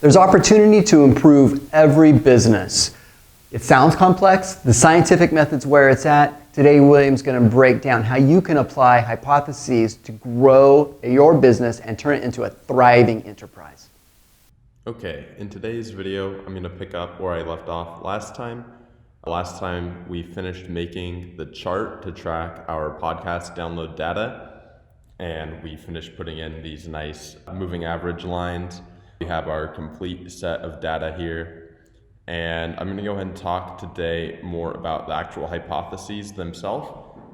There's opportunity to improve every business. It sounds complex. The scientific method's where it's at. Today, William's going to break down how you can apply hypotheses to grow your business and turn it into a thriving enterprise. Okay, in today's video, I'm going to pick up where I left off last time. Last time, we finished making the chart to track our podcast download data, and we finished putting in these nice moving average lines. We have our complete set of data here, and I'm going to go ahead and talk today more about the actual hypotheses themselves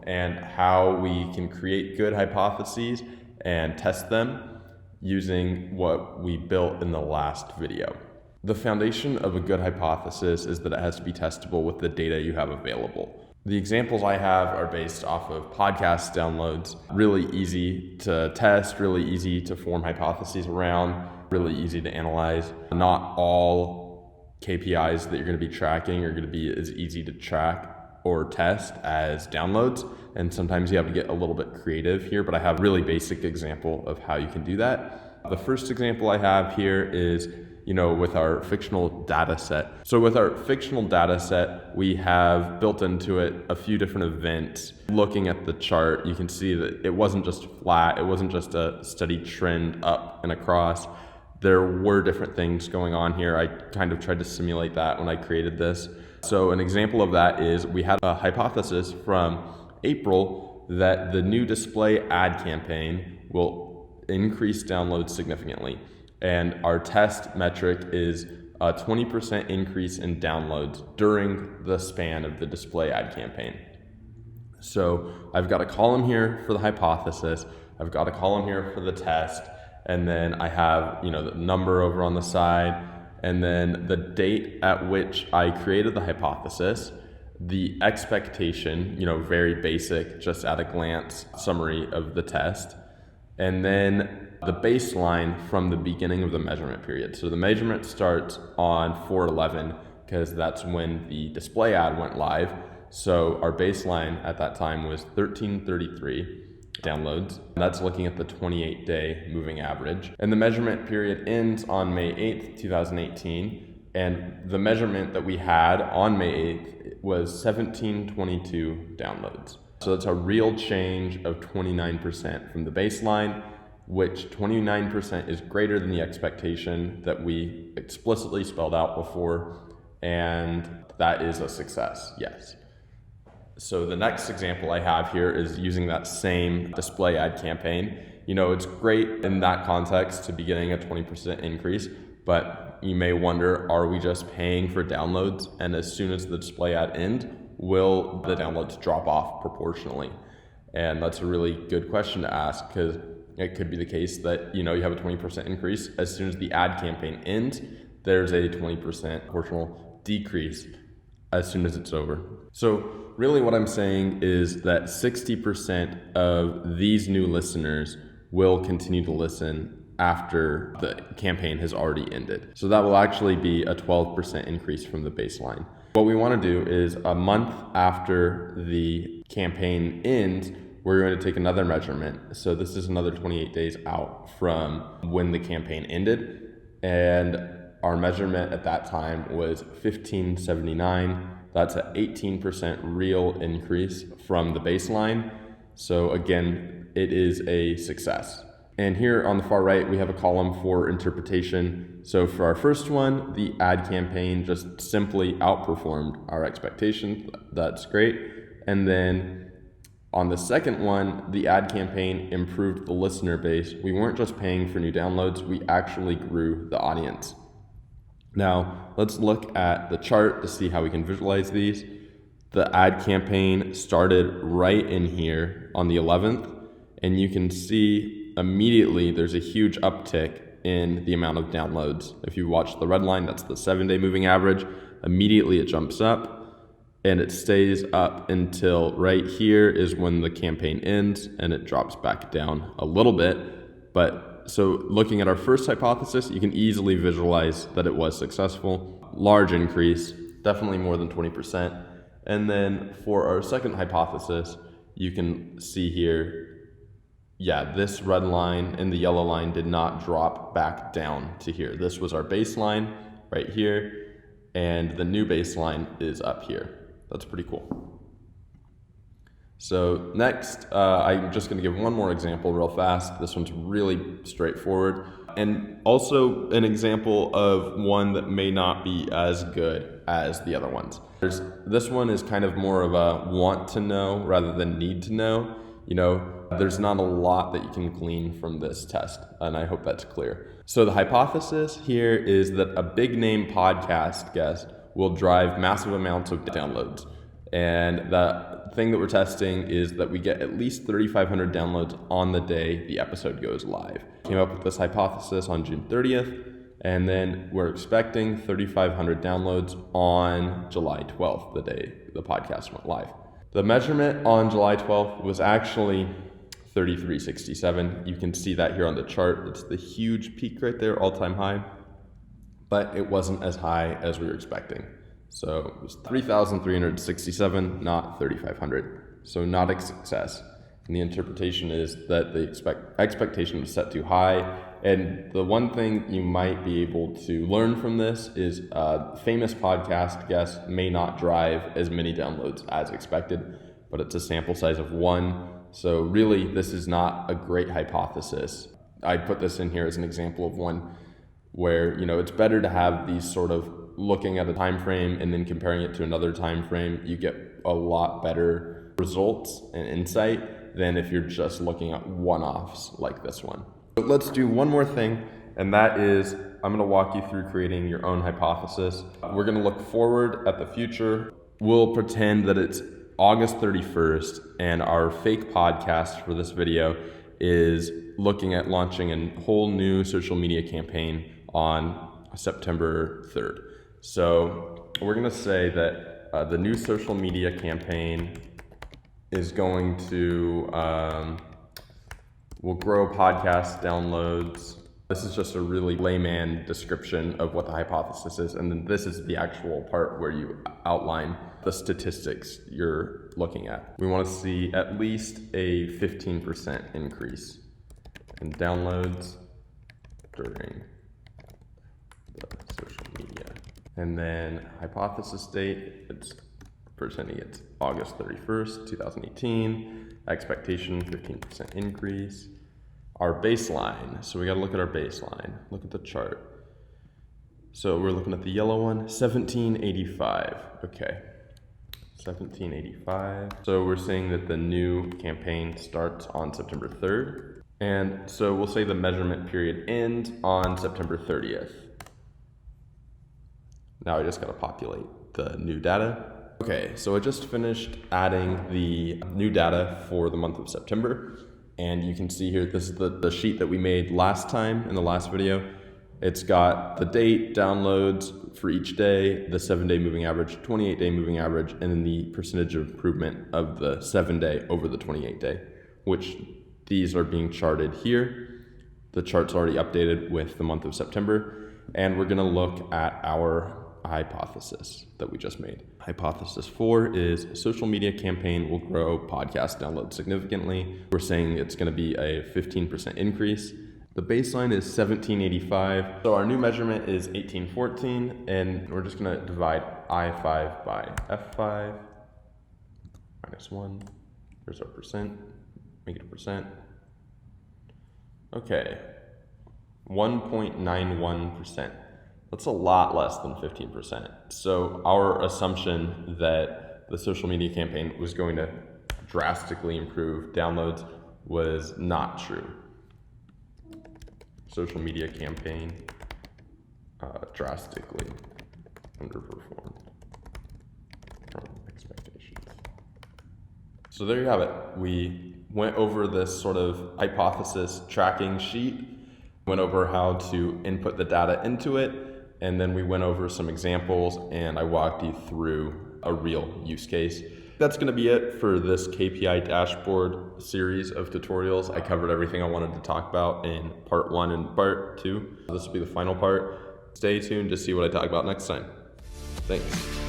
and how we can create good hypotheses and test them using what we built in the last video. The foundation of a good hypothesis is that it has to be testable with the data you have available. The examples I have are based off of podcast downloads, really easy to test, really easy to form hypotheses around, really easy to analyze. Not all KPIs that you're going to be tracking are going to be as easy to track or test as downloads, and sometimes you have to get a little bit creative here, but I have a really basic example of how you can do that. The first example I have here is with our fictional data set. So with our fictional data set, we have built into it a few different events. Looking at the chart, you can see that it wasn't just flat, it wasn't just a steady trend up and across. There were different things going on here. I kind of tried to simulate that when I created this. So an example of that is we had a hypothesis from April that the new display ad campaign will increase downloads significantly. And our test metric is a 20% increase in downloads during the span of the display ad campaign. So I've got a column here for the hypothesis, I've got a column here for the test, and then I have the number over on the side, and then the date at which I created the hypothesis, the expectation, very basic, just at a glance summary of the test, and then the baseline from the beginning of the measurement period. So the measurement starts on 4/11 because that's when the display ad went live. So our baseline at that time was 1333 downloads. That's looking at the 28-day moving average. And the measurement period ends on May 8th, 2018. And the measurement that we had on May 8th was 1722 downloads. So that's a real change of 29% from the baseline, which 29% is greater than the expectation that we explicitly spelled out before, and that is a success, yes. So the next example I have here is using that same display ad campaign. It's great in that context to be getting a 20% increase, but you may wonder, are we just paying for downloads, and as soon as the display ad ends, will the downloads drop off proportionally? And that's a really good question to ask, because it could be the case that you have a 20% increase. As soon as the ad campaign ends, there's a 20% proportional decrease as soon as it's over. So really what I'm saying is that 60% of these new listeners will continue to listen after the campaign has already ended. So that will actually be a 12% increase from the baseline. What we want to do is a month after the campaign ends, we're going to take another measurement. So this is another 28 days out from when the campaign ended. And our measurement at that time was 1579. That's an 18% real increase from the baseline. So again, it is a success. And here on the far right, we have a column for interpretation. So for our first one, the ad campaign just simply outperformed our expectations. That's great. And then on the second one, the ad campaign improved the listener base. We weren't just paying for new downloads, we actually grew the audience. Now, let's look at the chart to see how we can visualize these. The ad campaign started right in here on the 11th, and you can see immediately there's a huge uptick in the amount of downloads. If you watch the red line, that's the 7-day moving average. Immediately it jumps up, and it stays up until right here is when the campaign ends, and it drops back down a little bit. But so looking at our first hypothesis, you can easily visualize that it was successful. Large increase, definitely more than 20%. And then for our second hypothesis, you can see here, yeah, this red line and the yellow line did not drop back down to here. This was our baseline right here, and the new baseline is up here. That's pretty cool. So next, I'm just gonna give one more example real fast. This one's really straightforward, and also an example of one that may not be as good as the other ones. This one is kind of more of a want to know rather than need to know. You know, there's not a lot that you can glean from this test, and I hope that's clear. So the hypothesis here is that a big name podcast guest will drive massive amounts of downloads. And the thing that we're testing is that we get at least 3,500 downloads on the day the episode goes live. Came up with this hypothesis on June 30th, and then we're expecting 3,500 downloads on July 12th, the day the podcast went live. The measurement on July 12th was actually 3367. You can see that here on the chart. It's the huge peak right there, all-time high, but it wasn't as high as we were expecting. So it was 3,367, not 3,500. So not a success. And the interpretation is that the expectation was set too high. And the one thing you might be able to learn from this is famous podcast guests may not drive as many downloads as expected, but it's a sample size of 1. So really, this is not a great hypothesis. I put this in here as an example of one where, you know, it's better to have these sort of looking at a time frame and then comparing it to another time frame. You get a lot better results and insight than if you're just looking at one-offs like this one. But let's do one more thing, and that is I'm going to walk you through creating your own hypothesis. We're going to look forward at the future. We'll pretend that it's August 31st, and our fake podcast for this video is looking at launching a whole new social media campaign on September 3rd. So we're going to say that the new social media campaign is going to will grow podcast downloads. This is just a really layman description of what the hypothesis is, and then this is the actual part where you outline the statistics you're looking at. We want to see at least a 15% increase in downloads during the social media. And then hypothesis date, it's pretending it's August 31st, 2018. Expectation, 15% increase. Our baseline, so we got to look at our baseline. Look at the chart. So we're looking at the yellow one, 1785. Okay, 1785. So we're saying that the new campaign starts on September 3rd. And so we'll say the measurement period ends on September 30th. Now I just got to populate the new data. Okay, so I just finished adding the new data for the month of September. And you can see here, this is the sheet that we made last time in the last video. It's got the date, downloads for each day, the 7-day moving average, 28-day moving average, and then the percentage of improvement of the 7-day over the 28-day, which these are being charted here. The chart's already updated with the month of September. And we're gonna look at our hypothesis that we just made. Hypothesis 4 is social media campaign will grow podcast downloads significantly. We're saying it's going to be a 15% increase. The baseline is 1785. So our new measurement is 1814, and we're just going to divide I5 by F5 minus 1. There's our percent. Make it a percent. Okay, 1.91%. That's a lot less than 15%. So our assumption that the social media campaign was going to drastically improve downloads was not true. Social media campaign drastically underperformed from expectations. So there you have it. We went over this sort of hypothesis tracking sheet, went over how to input the data into it, and then we went over some examples, and I walked you through a real use case. That's going to be it for this KPI dashboard series of tutorials. I covered everything I wanted to talk about in part 1 and part 2. This will be the final part. Stay tuned to see what I talk about next time. Thanks.